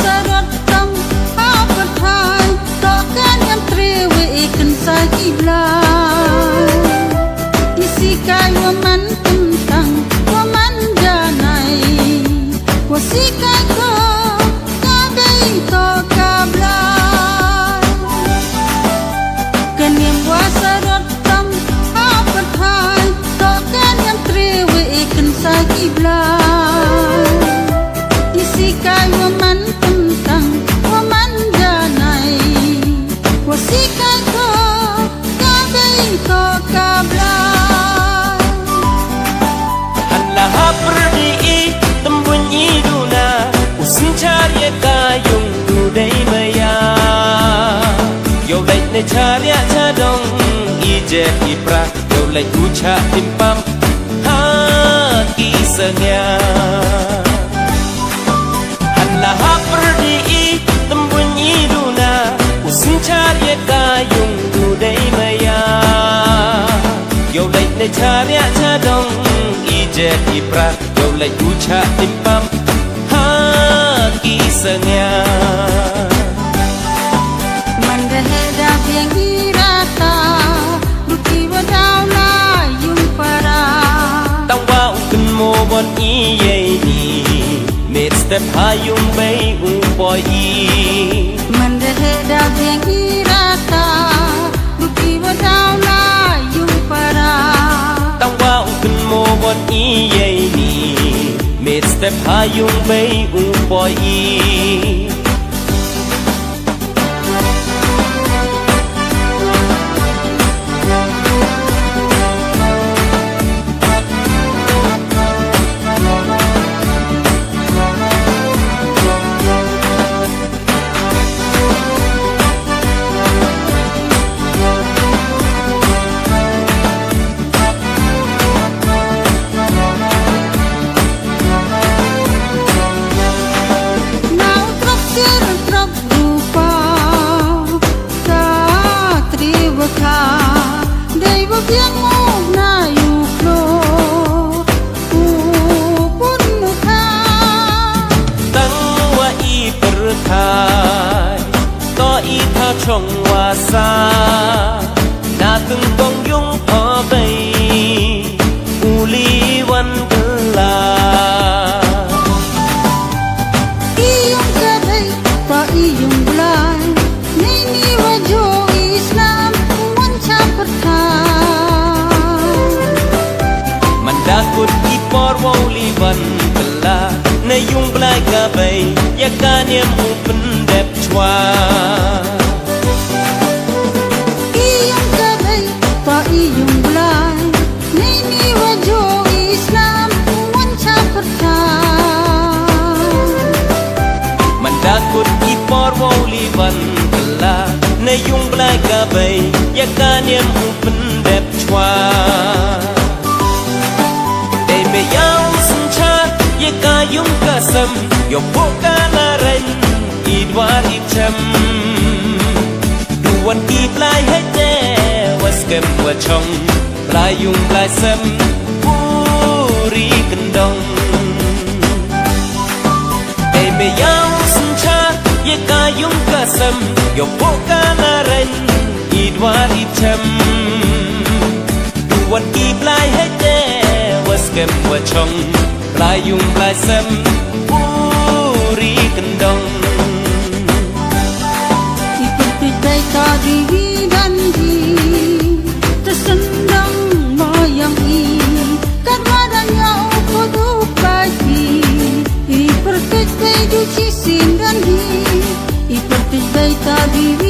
sarottam apathai tokan yang trewe ikan sagibla isikai waman tentang waman janai wasikai ko kadai to kabla kanyam wasarottam apathai tokan yang trewe ikan sagibla isikai waman tentang waman janai wasikai ko kadai to kabla Lahap perdi tembunyi duna usin cari kayung dudai maya yo lek ne cari cadong ije ipra yo lek uca timpam haki senya lahap perdi tembunyi duna usin cari kayung dudai maya yo lek ne cari cadong ije ipra yo lek uca timpam haki senya mandaheda biang irata duki wadau la yung para tangwa ukun mo bon iye ni mid step hayung bay boy mandaheda biang irata duki wadau la yung para tangwa ukun mo bon iye ni mid step hayung bay boy trong hoa xa na từng bông dung ở bay u li văn la iyong kadai ta iyong blay nini wajo Islam wanca pertai mandakut ipor wali van la na yung blay gabay yakanyam upen dep chwa iyong blay nini wajo Islam wanca pertai mandakut ipor wali van la na yung blay gabay yakanyam upen dep chwa day me yaw suncha yakayum kasam yo pokana ren idwar icham duwan iblay hete waskem wachong playung plasem puri kendong eme yaw suncha ye kayung kasem yo pokana ren idwar icham duwan iblay hete waskem wachong playung plasem puri kendong ipitay ka dividan di tersendang mayang i kadang-kadangnya upodu pagi ipertik bay du cisin dan hi ipertik bay tadi